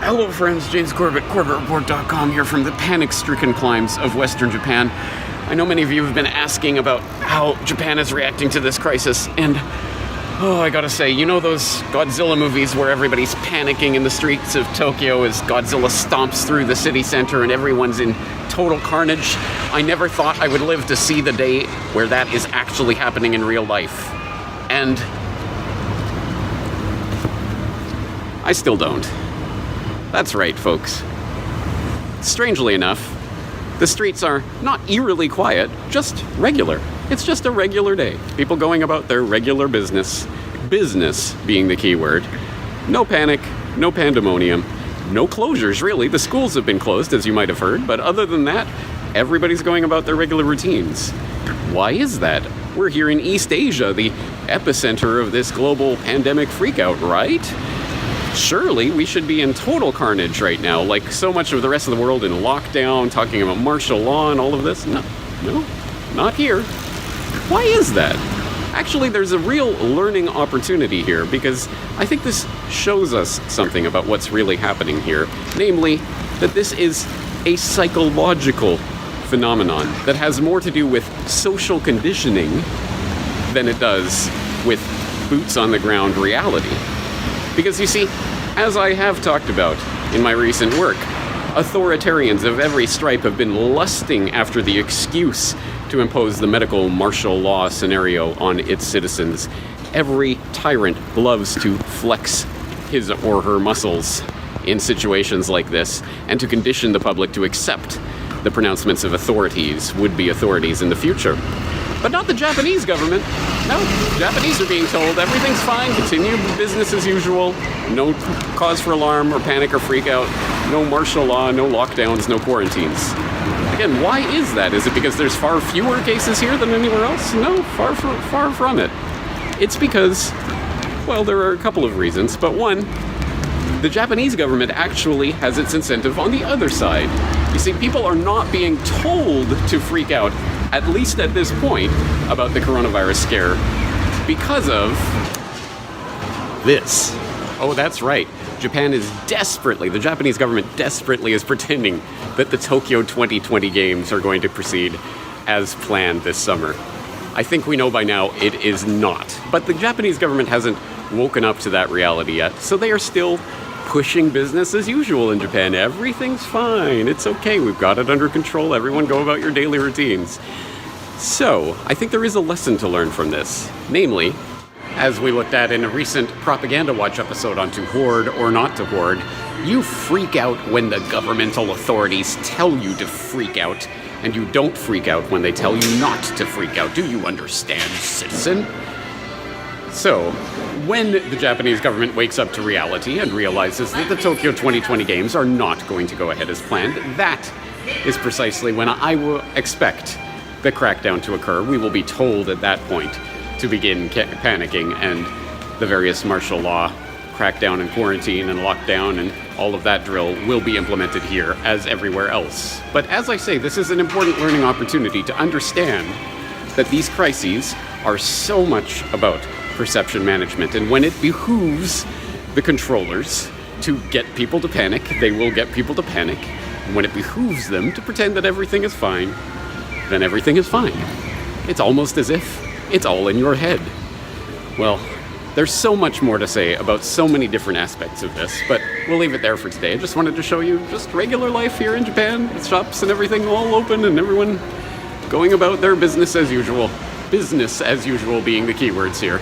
Hello friends, James Corbett, CorbettReport.com here from the panic-stricken climes of Western Japan. I know many of you have been asking about how Japan is reacting to this crisis, and I gotta say, you know those Godzilla movies where everybody's panicking in the streets of Tokyo as Godzilla stomps through the city center and everyone's in total carnage? I never thought I would live to see the day where that is actually happening in real life. And I still don't. That's right, folks. Strangely enough, the streets are not eerily quiet, just regular. It's just a regular day. People going about their regular business. Business being the key word. No panic, no pandemonium, no closures, really. The schools have been closed, as you might have heard, but other than that, everybody's going about their regular routines. Why is that? We're here in East Asia, the epicenter of this global pandemic freakout, right? Surely we should be in total carnage right now, like so much of the rest of the world in lockdown, talking about martial law and all of this. No, not here. Why is that? Actually, there's a real learning opportunity here, because I think this shows us something about what's really happening here. Namely, that this is a psychological phenomenon that has more to do with social conditioning than it does with boots on the ground reality. Because you see, as I have talked about in my recent work, authoritarians of every stripe have been lusting after the excuse to impose the medical martial law scenario on its citizens. Every tyrant loves to flex his or her muscles in situations like this, and to condition the public to accept the pronouncements of authorities, would-be authorities in the future. But not the Japanese government. No, the Japanese are being told everything's fine, continue business as usual, no cause for alarm or panic or freak out, no martial law, no lockdowns, no quarantines. Again, why is that? Is it because there's far fewer cases here than anywhere else? No, far from it. It's because, well, there are a couple of reasons, but one, the Japanese government actually has its incentive on the other side. You see, people are not being told to freak out, at least at this point, about the coronavirus scare because of this. Oh, that's right. The Japanese government desperately is pretending that the Tokyo 2020 games are going to proceed as planned this summer. I think we know by now it is not. But the Japanese government hasn't woken up to that reality yet, so they are still pushing business as usual in Japan. Everything's fine. It's okay. We've got it under control. Everyone go about your daily routines. So, I think there is a lesson to learn from this. Namely, as we looked at in a recent Propaganda Watch episode on to hoard or not to hoard, you freak out when the governmental authorities tell you to freak out, and you don't freak out when they tell you not to freak out. Do you understand, citizen? So, when the Japanese government wakes up to reality and realizes that the Tokyo 2020 games are not going to go ahead as planned, that is precisely when I will expect the crackdown to occur. We will be told at that point to begin panicking, and the various martial law crackdown and quarantine and lockdown and all of that drill will be implemented here as everywhere else. But as I say, this is an important learning opportunity to understand that these crises are so much about perception management, and when it behooves the controllers to get people to panic, they will get people to panic. And when it behooves them to pretend that everything is fine, then everything is fine. It's almost as if it's all in your head. Well, there's so much more to say about so many different aspects of this, but we'll leave it there for today. I just wanted to show you just regular life here in Japan, with shops and everything all open and everyone going about their business as usual. Business as usual being the keywords here.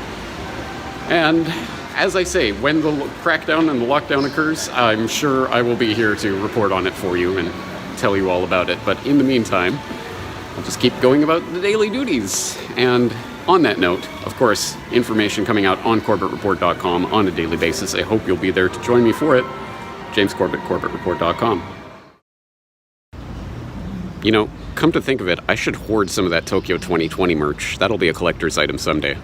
And as I say, when the crackdown and the lockdown occurs, I'm sure I will be here to report on it for you and tell you all about it. But in the meantime, I'll just keep going about the daily duties. And on that note, of course, information coming out on CorbettReport.com on a daily basis. I hope you'll be there to join me for it. James Corbett, CorbettReport.com. You know, come to think of it, I should hoard some of that Tokyo 2020 merch. That'll be a collector's item someday.